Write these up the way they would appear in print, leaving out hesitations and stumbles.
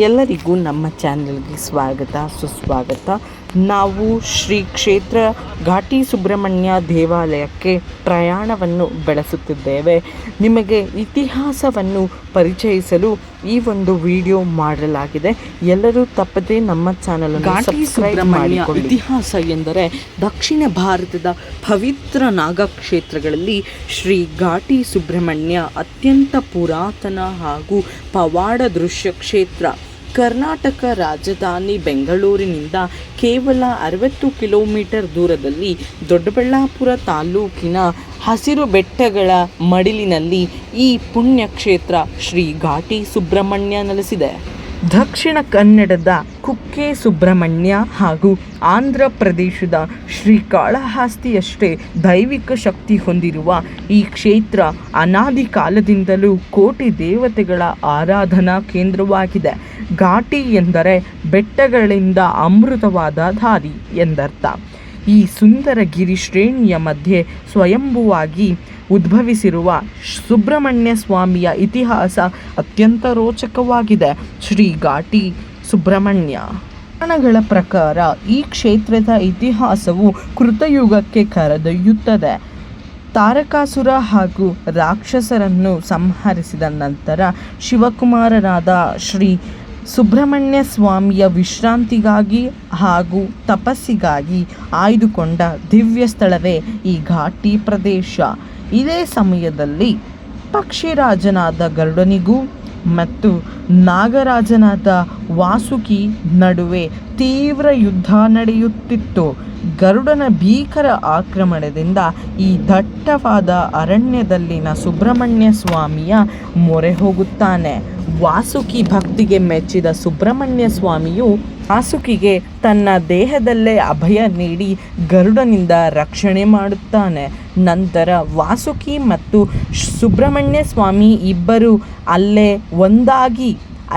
ಎಲ್ಲರಿಗೂ ನಮ್ಮ ಚಾನೆಲ್ಗೆ ಸ್ವಾಗತ ಸುಸ್ವಾಗತ. ನಾವು ಶ್ರೀ ಕ್ಷೇತ್ರ ಘಾಟಿ ಸುಬ್ರಹ್ಮಣ್ಯ ದೇವಾಲಯಕ್ಕೆ ಪ್ರಯಾಣವನ್ನು ಬೆಳೆಸುತ್ತಿದ್ದೇವೆ. ನಿಮಗೆ ಇತಿಹಾಸವನ್ನು ಪರಿಚಯಿಸಲು ಈ ಒಂದು ವಿಡಿಯೋ ಮಾಡಲಾಗಿದೆ. ಎಲ್ಲರೂ ತಪ್ಪದೇ ನಮ್ಮ ಚಾನಲನ್ನು ಸಬ್ಸ್ಕ್ರೈಬ್ ಮಾಡಿಕೊಳ್ಳಿ. ಇತಿಹಾಸ ಎಂದರೆ ದಕ್ಷಿಣ ಭಾರತದ ಪವಿತ್ರ ನಾಗಕ್ಷೇತ್ರಗಳಲ್ಲಿ ಶ್ರೀ ಘಾಟಿ ಸುಬ್ರಹ್ಮಣ್ಯ ಅತ್ಯಂತ ಪುರಾತನ ಹಾಗೂ ಪವಾಡ ದೃಶ್ಯ ಕ್ಷೇತ್ರ. ಕರ್ನಾಟಕ ರಾಜಧಾನಿ ಬೆಂಗಳೂರಿನಿಂದ ಕೇವಲ 60 ಕಿಲೋಮೀಟರ್ ದೂರದಲ್ಲಿ ದೊಡ್ಡಬಳ್ಳಾಪುರ ತಾಲೂಕಿನ ಹಸಿರು ಬೆಟ್ಟಗಳ ಮಡಿಲಿನಲ್ಲಿ ಈ ಪುಣ್ಯಕ್ಷೇತ್ರ ಶ್ರೀ ಘಾಟಿ ಸುಬ್ರಹ್ಮಣ್ಯ ನೆಲೆಸಿದೆ. ದಕ್ಷಿಣ ಕನ್ನಡದ ಕುಕ್ಕೆ ಸುಬ್ರಹ್ಮಣ್ಯ ಹಾಗೂ ಆಂಧ್ರ ಪ್ರದೇಶದ ಶ್ರೀಕಾಳಹಸ್ತಿಯಷ್ಟೇ ದೈವಿಕ ಶಕ್ತಿ ಹೊಂದಿರುವ ಈ ಕ್ಷೇತ್ರ ಅನಾದಿ ಕಾಲದಿಂದಲೂ ಕೋಟಿ ದೇವತೆಗಳ ಆರಾಧನಾ ಕೇಂದ್ರವಾಗಿದೆ. ಘಾಟಿ ಎಂದರೆ ಬೆಟ್ಟಗಳಿಂದ ಅಮೃತವಾದ ದಾರಿ ಎಂದರ್ಥ. ಈ ಸುಂದರ ಗಿರಿ ಶ್ರೇಣಿಯ ಮಧ್ಯೆ ಸ್ವಯಂಭುವಾಗಿ ಉದ್ಭವಿಸಿರುವ ಸುಬ್ರಹ್ಮಣ್ಯ ಸ್ವಾಮಿಯ ಇತಿಹಾಸ ಅತ್ಯಂತ ರೋಚಕವಾಗಿದೆ. ಶ್ರೀ ಘಾಟಿ ಸುಬ್ರಹ್ಮಣ್ಯ ಪುರಾಣಗಳ ಪ್ರಕಾರ ಈ ಕ್ಷೇತ್ರದ ಇತಿಹಾಸವು ಕೃತಯುಗಕ್ಕೆ ಕರೆದೊಯ್ಯುತ್ತದೆ. ತಾರಕಾಸುರ ಹಾಗೂ ರಾಕ್ಷಸರನ್ನು ಸಂಹರಿಸಿದ ನಂತರ ಶಿವಕುಮಾರನಾದ ಶ್ರೀ ಸುಬ್ರಹ್ಮಣ್ಯ ಸ್ವಾಮಿಯ ವಿಶ್ರಾಂತಿಗಾಗಿ ಹಾಗೂ ತಪಸ್ಸಿಗಾಗಿ ಆಯ್ದುಕೊಂಡ ದಿವ್ಯ ಸ್ಥಳವೇ ಈ ಘಾಟಿ ಪ್ರದೇಶ. ಇದೇ ಸಮಯದಲ್ಲಿ ಪಕ್ಷಿರಾಜನಾದ ಗರುಡನಿಗೂ ಮತ್ತು ನಾಗರಾಜನಾದ ವಾಸುಕಿ ನಡುವೆ ತೀವ್ರ ಯುದ್ಧ ನಡೆಯುತ್ತಿತ್ತು. ಗರುಡನ ಭೀಕರ ಆಕ್ರಮಣದಿಂದ ಈ ದಟ್ಟವಾದ ಅರಣ್ಯದಲ್ಲಿನ ಸುಬ್ರಹ್ಮಣ್ಯ ಸ್ವಾಮಿಯ ಮೊರೆ ಹೋಗುತ್ತಾನೆ. ವಾಸುಕಿ ಭಕ್ತಿಗೆ ಮೆಚ್ಚಿದ ಸುಬ್ರಹ್ಮಣ್ಯ ಸ್ವಾಮಿಯು ವಾಸುಕಿಗೆ ತನ್ನ ದೇಹದಲ್ಲೇ ಅಭಯ ನೀಡಿ ಗರುಡನಿಂದ ರಕ್ಷಣೆ ಮಾಡುತ್ತಾನೆ. ನಂತರ ವಾಸುಕಿ ಮತ್ತು ಸುಬ್ರಹ್ಮಣ್ಯ ಸ್ವಾಮಿ ಇಬ್ಬರು ಅಲ್ಲೇ ಒಂದಾಗಿ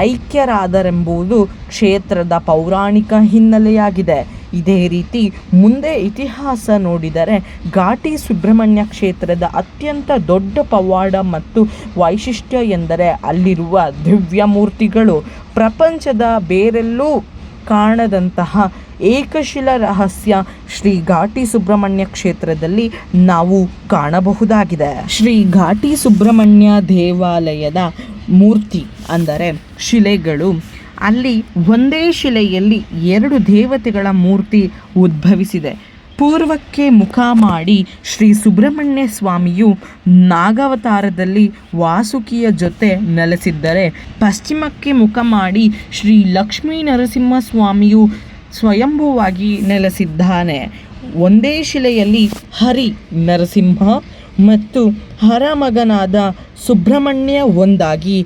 ಐಕ್ಯರಾದರೆಂಬುದು ಕ್ಷೇತ್ರದ ಪೌರಾಣಿಕ ಹಿನ್ನೆಲೆಯಾಗಿದೆ. ಇದೇ ರೀತಿ ಮುಂದೆ ಇತಿಹಾಸ ನೋಡಿದರೆ ಘಾಟಿ ಸುಬ್ರಹ್ಮಣ್ಯ ಕ್ಷೇತ್ರದ ಅತ್ಯಂತ ದೊಡ್ಡ ಪವಾಡ ಮತ್ತು ವೈಶಿಷ್ಟ್ಯ ಎಂದರೆ ಅಲ್ಲಿರುವ ದಿವ್ಯ ಮೂರ್ತಿಗಳು. ಪ್ರಪಂಚದ ಬೇರೆಲ್ಲೂ ಕಾಣದಂತಹ ಏಕಶಿಲಾ ರಹಸ್ಯ ಶ್ರೀ ಘಾಟಿ ಸುಬ್ರಹ್ಮಣ್ಯ ಕ್ಷೇತ್ರದಲ್ಲಿ ನಾವು ಕಾಣಬಹುದಾಗಿದೆ. ಶ್ರೀ ಘಾಟಿ ಸುಬ್ರಹ್ಮಣ್ಯ ದೇವಾಲಯದ ಮೂರ್ತಿ ಅಂದರೆ ಶಿಲೆಗಳು. ಅಲ್ಲಿ ಒಂದೇ ಶಿಲೆಯಲ್ಲಿ 2 ದೇವತೆಗಳ ಮೂರ್ತಿ ಉದ್ಭವಿಸಿದೆ. ಪೂರ್ವಕ್ಕೆ ಮುಖ ಮಾಡಿ ಶ್ರೀ ಸುಬ್ರಹ್ಮಣ್ಯ ಸ್ವಾಮಿಯು ನಾಗಾವತಾರದಲ್ಲಿ ವಾಸುಕಿಯ ಜೊತೆ ನೆಲೆಸಿದ್ದರೆ, ಪಶ್ಚಿಮಕ್ಕೆ ಮುಖ ಮಾಡಿ ಶ್ರೀ ಲಕ್ಷ್ಮೀ ನರಸಿಂಹ ಸ್ವಾಮಿಯು ಸ್ವಯಂಭುವಾಗಿ ನೆಲೆಸಿದ್ದಾನೆ. ಒಂದೇ ಶಿಲೆಯಲ್ಲಿ ಹರಿ ನರಸಿಂಹ ಮತ್ತು ಹರ ಮಗನಾದ ಸುಬ್ರಹ್ಮಣ್ಯ ಒಂದಾಗಿ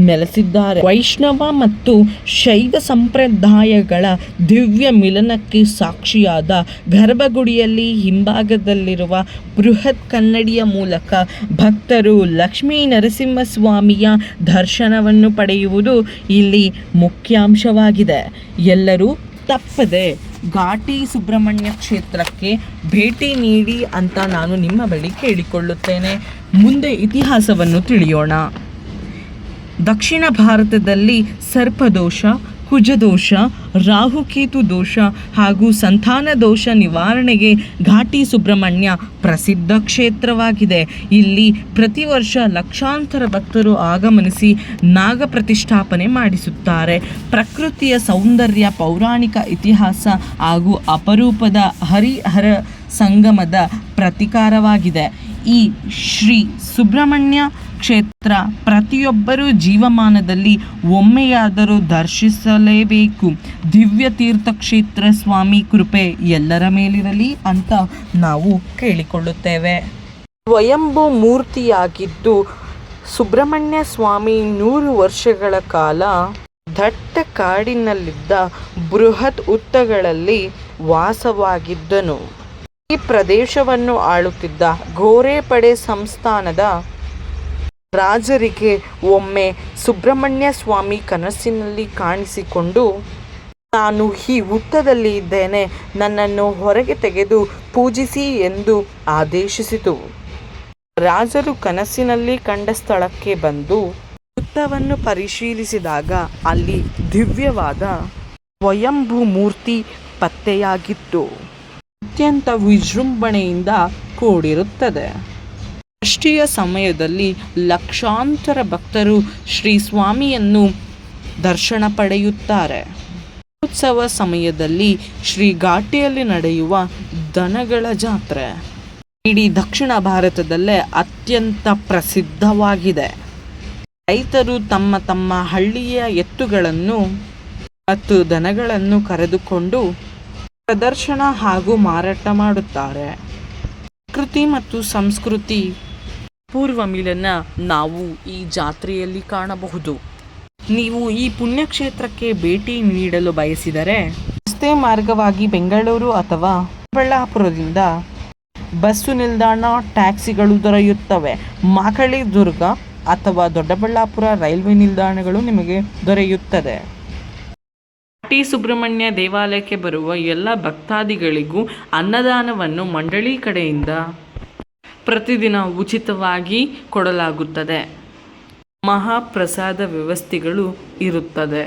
ನೆಲೆಸಿದ್ದಾರೆ. ವೈಷ್ಣವ ಮತ್ತು ಶೈವ ಸಂಪ್ರದಾಯಗಳ ದಿವ್ಯ ಮಿಲನಕ್ಕೆ ಸಾಕ್ಷಿಯಾದ ಗರ್ಭಗುಡಿಯಲ್ಲಿ ಹಿಂಭಾಗದಲ್ಲಿರುವ ಬೃಹತ್ ಕನ್ನಡಿಯ ಮೂಲಕ ಭಕ್ತರು ಲಕ್ಷ್ಮೀ ನರಸಿಂಹಸ್ವಾಮಿಯ ದರ್ಶನವನ್ನು ಪಡೆಯುವುದು ಇಲ್ಲಿ ಮುಖ್ಯಾಂಶವಾಗಿದೆ. ಎಲ್ಲರೂ ತಪ್ಪದೆ ಘಾಟಿ ಸುಬ್ರಹ್ಮಣ್ಯ ಕ್ಷೇತ್ರಕ್ಕೆ ಭೇಟಿ ನೀಡಿ ಅಂತ ನಾನು ನಿಮ್ಮ ಬಳಿ ಕೇಳಿಕೊಳ್ಳುತ್ತೇನೆ. ಮುಂದೆ ಇತಿಹಾಸವನ್ನು ತಿಳಿಯೋಣ. ದಕ್ಷಿಣ ಭಾರತದಲ್ಲಿ ಸರ್ಪದೋಷ, ಕುಜದೋಷ, ರಾಹುಕೇತು ದೋಷ ಹಾಗೂ ಸಂತಾನ ದೋಷ ನಿವಾರಣೆಗೆ ಘಾಟಿ ಸುಬ್ರಹ್ಮಣ್ಯ ಪ್ರಸಿದ್ಧ ಕ್ಷೇತ್ರವಾಗಿದೆ. ಇಲ್ಲಿ ಪ್ರತಿ ವರ್ಷ ಲಕ್ಷಾಂತರ ಭಕ್ತರು ಆಗಮನಿಸಿ ನಾಗ ಪ್ರತಿಷ್ಠಾಪನೆ ಮಾಡಿಸುತ್ತಾರೆ. ಪ್ರಕೃತಿಯ ಸೌಂದರ್ಯ, ಪೌರಾಣಿಕ ಇತಿಹಾಸ ಹಾಗೂ ಅಪರೂಪದ ಹರಿಹರ ಸಂಗಮದ ಪ್ರತೀಕಾರವಾಗಿದೆ. ಈ ಶ್ರೀ ಸುಬ್ರಹ್ಮಣ್ಯ ಕ್ಷೇತ್ರ ಪ್ರತಿಯೊಬ್ಬರೂ ಜೀವಮಾನದಲ್ಲಿ ಒಮ್ಮೆಯಾದರೂ ದರ್ಶಿಸಲೇಬೇಕು. ದಿವ್ಯ ತೀರ್ಥ ಕ್ಷೇತ್ರ. ಸ್ವಾಮಿ ಕೃಪೆ ಎಲ್ಲರ ಮೇಲಿರಲಿ ಅಂತ ನಾವು ಕೇಳಿಕೊಳ್ಳುತ್ತೇವೆ. ಸ್ವಯಂಭೂ ಮೂರ್ತಿಯಾಗಿದ್ದು ಸುಬ್ರಹ್ಮಣ್ಯ ಸ್ವಾಮಿ 100 ವರ್ಷಗಳ ಕಾಲ ದಟ್ಟ ಕಾಡಿನಲ್ಲಿದ್ದ ಬೃಹತ್ ಹುತ್ತಗಳಲ್ಲಿ ವಾಸವಾಗಿದ್ದನು. ಈ ಪ್ರದೇಶವನ್ನು ಆಳುತ್ತಿದ್ದ ಗೋರೆಪಡೆ ಸಂಸ್ಥಾನದ ರಾಜರಿಗೆ ಒಮ್ಮೆ ಸುಬ್ರಹ್ಮಣ್ಯ ಸ್ವಾಮಿ ಕನಸಿನಲ್ಲಿ ಕಾಣಿಸಿಕೊಂಡು, ನಾನು ಈ ಹುತ್ತದಲ್ಲಿ ಇದ್ದೇನೆ, ನನ್ನನ್ನು ಹೊರಗೆ ತೆಗೆದು ಪೂಜಿಸಿ ಎಂದು ಆದೇಶಿಸಿತು. ರಾಜರು ಕನಸಿನಲ್ಲಿ ಕಂಡ ಸ್ಥಳಕ್ಕೆ ಬಂದು ಬೆಟ್ಟವನ್ನು ಪರಿಶೀಲಿಸಿದಾಗ ಅಲ್ಲಿ ದಿವ್ಯವಾದ ಸ್ವಯಂಭೂ ಮೂರ್ತಿ ಪತ್ತೆಯಾಗಿತ್ತು. ಅತ್ಯಂತ ವಿಜೃಂಭಣೆಯಿಂದ ಕೂಡಿರುತ್ತದೆ. ಷಷ್ಠಿಯ ಸಮಯದಲ್ಲಿ ಲಕ್ಷಾಂತರ ಭಕ್ತರು ಶ್ರೀ ಸ್ವಾಮಿಯನ್ನು ದರ್ಶನ ಪಡೆಯುತ್ತಾರೆ. ಉತ್ಸವ ಸಮಯದಲ್ಲಿ ಶ್ರೀ ಘಾಟಿಯಲ್ಲಿ ನಡೆಯುವ ದನಗಳ ಜಾತ್ರೆ ಇಡೀ ದಕ್ಷಿಣ ಭಾರತದಲ್ಲೇ ಅತ್ಯಂತ ಪ್ರಸಿದ್ಧವಾಗಿದೆ. ರೈತರು ತಮ್ಮ ತಮ್ಮ ಹಳ್ಳಿಯ ಎತ್ತುಗಳನ್ನು ಮತ್ತು ದನಗಳನ್ನು ಕರೆದುಕೊಂಡು ಪ್ರದರ್ಶನ ಹಾಗೂ ಮಾರಾಟ ಮಾಡುತ್ತಾರೆ. ಪ್ರಕೃತಿ ಮತ್ತು ಸಂಸ್ಕೃತಿ ಪೂರ್ವ ಮಿಲನ ನಾವು ಈ ಜಾತ್ರೆಯಲ್ಲಿ ಕಾಣಬಹುದು. ನೀವು ಈ ಪುಣ್ಯಕ್ಷೇತ್ರಕ್ಕೆ ಭೇಟಿ ನೀಡಲು ಬಯಸಿದರೆ ರಸ್ತೆ ಮಾರ್ಗವಾಗಿ ಬೆಂಗಳೂರು ಅಥವಾ ಚಿಕ್ಕಬಳ್ಳಾಪುರದಿಂದ ಬಸ್ಸು ನಿಲ್ದಾಣ, ಟ್ಯಾಕ್ಸಿಗಳು ದೊರೆಯುತ್ತವೆ. ಮಾಕಳಿ ದುರ್ಗ ಅಥವಾ ದೊಡ್ಡಬಳ್ಳಾಪುರ ರೈಲ್ವೆ ನಿಲ್ದಾಣಗಳು ನಿಮಗೆ ದೊರೆಯುತ್ತದೆ. ಘಾಟಿ ಸುಬ್ರಹ್ಮಣ್ಯ ದೇವಾಲಯಕ್ಕೆ ಬರುವ ಎಲ್ಲ ಭಕ್ತಾದಿಗಳಿಗೂ ಅನ್ನದಾನವನ್ನು ಮಂಡಳಿ ಕಡೆಯಿಂದ ಪ್ರತಿದಿನ ಉಚಿತವಾಗಿ ಕೊಡಲಾಗುತ್ತದೆ. ಮಹಾಪ್ರಸಾದ ವ್ಯವಸ್ಥೆಗಳು ಇರುತ್ತದೆ.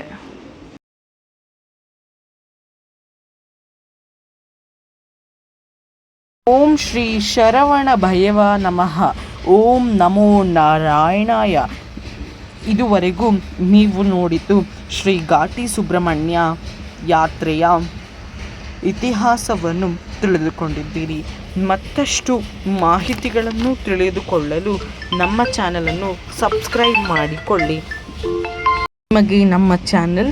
ಓಂ ಶ್ರೀ ಶರವಣ ಭೈರವ ನಮಃ. ಓಂ ನಮೋ ನಾರಾಯಣಾಯ. ಇದುವರೆಗೂ ನೀವು ನೋಡಿದ್ದು ಶ್ರೀ ಘಾಟಿ ಸುಬ್ರಹ್ಮಣ್ಯ ಯಾತ್ರೆಯ ಇತಿಹಾಸವನ್ನು ತಿಳಿದುಕೊಂಡಿದ್ದೀರಿ. ಮತ್ತಷ್ಟು ಮಾಹಿತಿಗಳನ್ನು ತಿಳಿದುಕೊಳ್ಳಲು ನಮ್ಮ ಚಾನಲನ್ನು ಸಬ್ಸ್ಕ್ರೈಬ್ ಮಾಡಿಕೊಳ್ಳಿ. ನಿಮಗೆ ನಮ್ಮ ಚಾನೆಲ್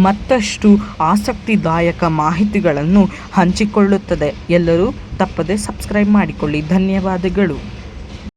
ಮತ್ತಷ್ಟು ಆಸಕ್ತಿದಾಯಕ ಮಾಹಿತಿಗಳನ್ನು ಹಂಚಿಕೊಳ್ಳುತ್ತದೆ. ಎಲ್ಲರೂ ತಪ್ಪದೆ ಸಬ್ಸ್ಕ್ರೈಬ್ ಮಾಡಿಕೊಳ್ಳಿ. ಧನ್ಯವಾದಗಳು.